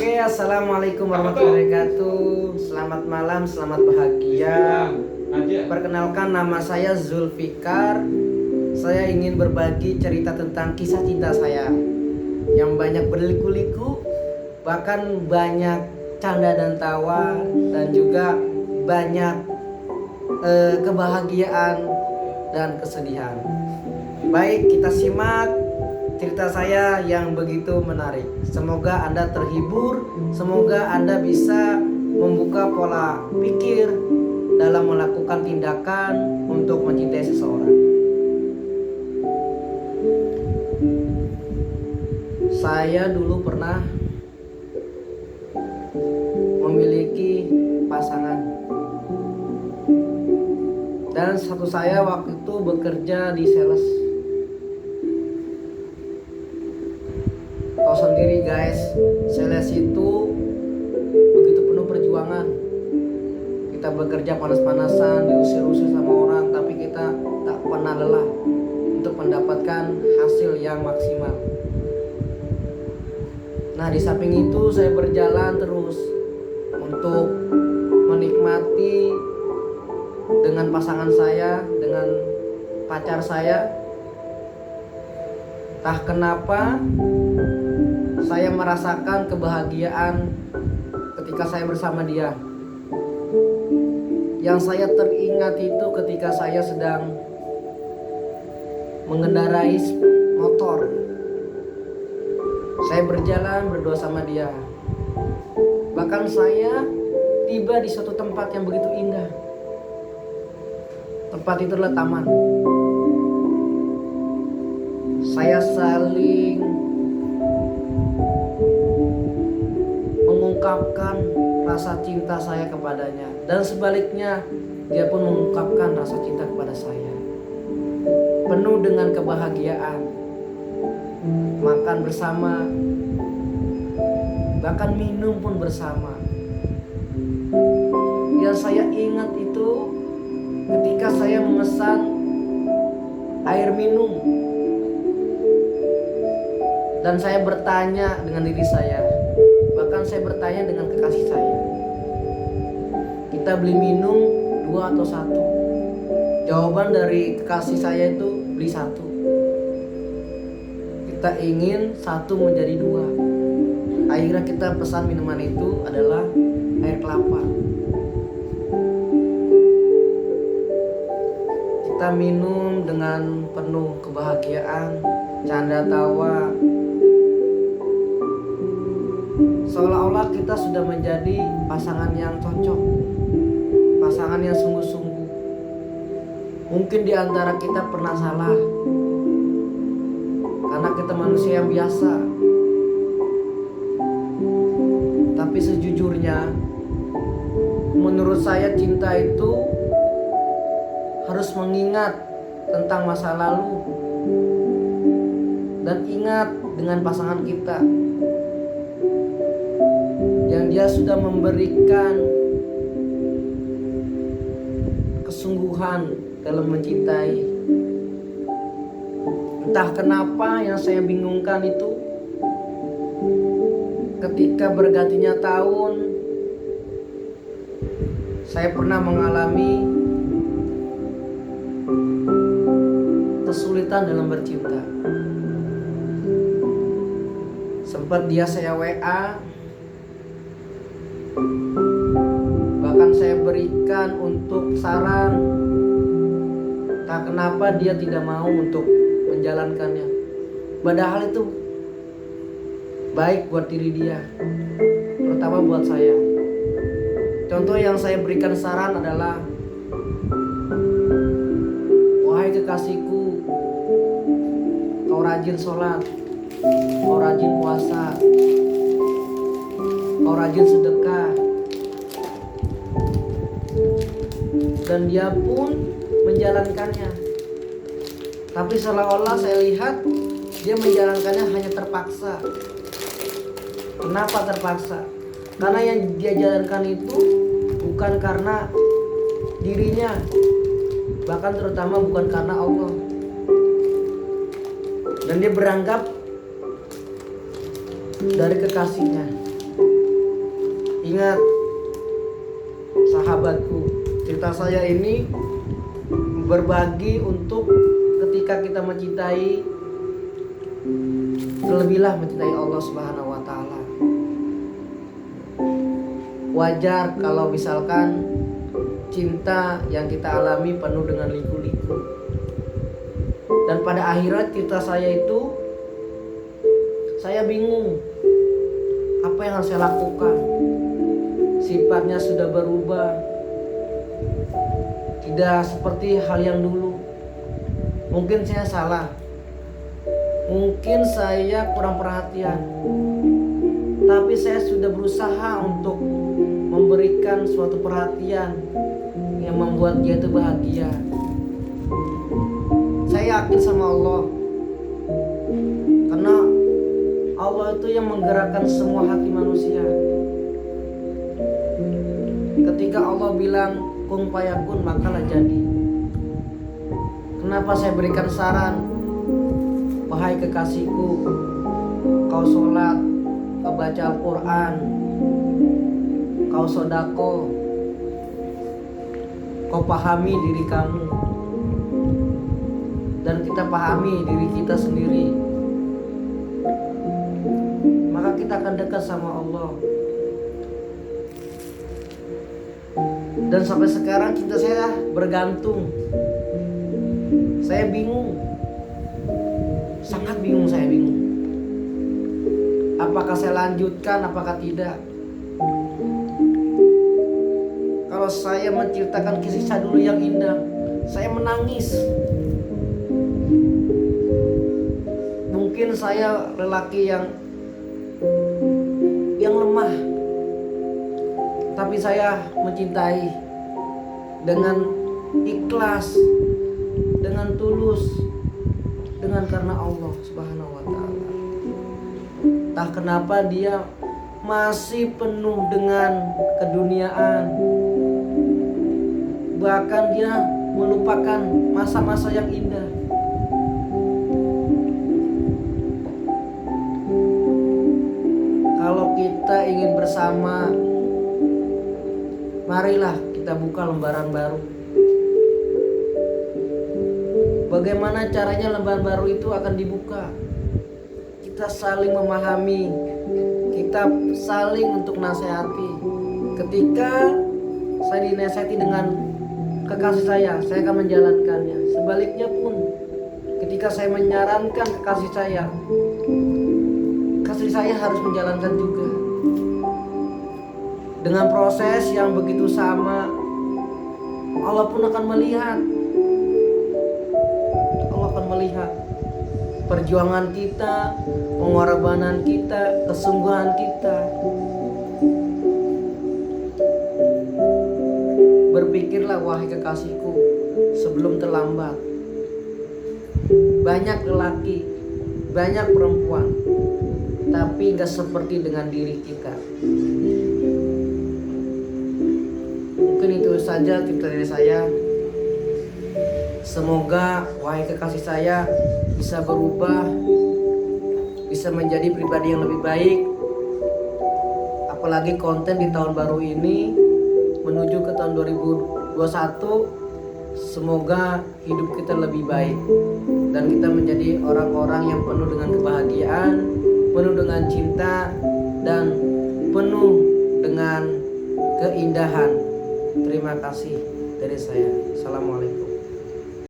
Oke, assalamualaikum warahmatullahi wabarakatuh. Selamat malam, selamat bahagia. Perkenalkan, nama saya Zulfikar. Saya ingin berbagi cerita tentang kisah cinta saya yang banyak berliku-liku, bahkan banyak canda dan tawa, dan juga banyak kebahagiaan dan kesedihan. Baik, kita simak cerita saya yang begitu menarik. Semoga Anda terhibur, semoga Anda bisa membuka pola pikir dalam melakukan tindakan untuk mencintai seseorang. Saya dulu pernah memiliki pasangan, dan satu saya waktu itu bekerja di sales. Tahu sendiri guys, sales itu begitu penuh perjuangan. Kita bekerja panas-panasan, diusir-usir sama orang, tapi kita tak pernah lelah untuk mendapatkan hasil yang maksimal. Nah, di samping itu saya berjalan terus untuk menikmati dengan pasangan saya, dengan pacar saya. Entah kenapa saya merasakan kebahagiaan ketika saya bersama dia. Yang saya teringat itu ketika saya sedang mengendarai motor. Saya berjalan berdua sama dia. Bahkan saya tiba di suatu tempat yang begitu indah. Tempat itu adalah taman. Saya saling mengungkapkan rasa cinta saya kepadanya, dan sebaliknya dia pun mengungkapkan rasa cinta kepada saya. Penuh dengan kebahagiaan, makan bersama, bahkan minum pun bersama. Yang saya ingat itu ketika saya memesan air minum, dan saya bertanya dengan diri saya, bahkan saya bertanya dengan kekasih saya, kita beli minum 2 atau 1? Jawaban dari kekasih saya itu beli 1. Kita ingin 1 menjadi 2. Akhirnya kita pesan minuman itu adalah air kelapa. Kita minum dengan penuh kebahagiaan, canda tawa, seolah-olah kita sudah menjadi pasangan yang cocok, pasangan yang sungguh-sungguh. Mungkin di antara kita pernah salah, karena kita manusia yang biasa. Tapi sejujurnya, menurut saya cinta itu harus mengingat tentang masa lalu dan ingat dengan pasangan kita yang dia sudah memberikan kesungguhan dalam mencintai. Entah kenapa yang saya bingungkan itu, ketika bergantinya tahun, saya pernah mengalami kesulitan dalam bercinta. Sempat dia saya WA, bahkan saya berikan untuk saran, tak kenapa dia tidak mau untuk menjalankannya. Padahal itu baik buat diri dia, terutama buat saya. Contoh yang saya berikan saran adalah, wahai kekasihku, kau rajin sholat, kau rajin puasa, kau rajin sedekah. Dan dia pun menjalankannya. Tapi seolah-olah saya lihat dia menjalankannya hanya terpaksa. Kenapa terpaksa? Karena yang dia jalankan itu bukan karena dirinya, bahkan terutama bukan karena Allah. Dan dia beranggap dari kekasihnya. Ingat sahabatku, cerita saya ini berbagi untuk ketika kita mencintai, terlebihlah mencintai Allah Subhanahu wa taala. Wajar kalau misalkan cinta yang kita alami penuh dengan liku-liku. Dan pada akhirat cerita saya itu, saya bingung apa yang harus saya lakukan. Sifatnya sudah berubah, tidak seperti hal yang dulu. Mungkin saya salah, mungkin saya kurang perhatian, tapi saya sudah berusaha untuk memberikan suatu perhatian yang membuat dia itu bahagia. Saya yakin sama Allah, karena Allah itu yang menggerakkan semua hati manusia. Ketika Allah bilang kun fayakun, makalah jadi. Kenapa saya berikan saran? Wahai kekasihku, kau sholat, kau baca Al-Quran, kau sodako, kau pahami diri kamu, dan kita pahami diri kita sendiri, maka kita akan dekat sama Allah. Dan sampai sekarang cinta saya bergantung. Saya bingung, sangat bingung, saya bingung. Apakah saya lanjutkan, apakah tidak? Kalau saya menceritakan kisah dulu yang indah, saya menangis. Mungkin saya lelaki yang lemah, tapi saya mencintai dengan ikhlas, dengan tulus, dengan karena Allah Subhanahu wa taala. Entah kenapa dia masih penuh dengan keduniaan. Bahkan dia melupakan masa-masa yang indah. Kalau kita ingin bersama, marilah kita buka lembaran baru. Bagaimana caranya lembaran baru itu akan dibuka? Kita saling memahami, kita saling untuk nasihati. Ketika saya dinasihati dengan kekasih saya akan menjalankannya. Sebaliknya pun, ketika saya menyarankan kekasih saya harus menjalankan juga. Dengan proses yang begitu sama, Allah pun akan melihat. Allah akan melihat perjuangan kita, pengorbanan kita, kesungguhan kita. Berpikirlah wahai kekasihku sebelum terlambat. Banyak lelaki, banyak perempuan, tapi gak seperti dengan diri kita. Mungkin itu saja cerita dari saya. Semoga wahai kekasih saya bisa berubah, bisa menjadi pribadi yang lebih baik. Apalagi konten di tahun baru ini menuju ke tahun 2021, semoga hidup kita lebih baik dan kita menjadi orang-orang yang penuh dengan kebahagiaan, penuh dengan cinta, dan penuh dengan keindahan. Terima kasih dari saya. Assalamualaikum.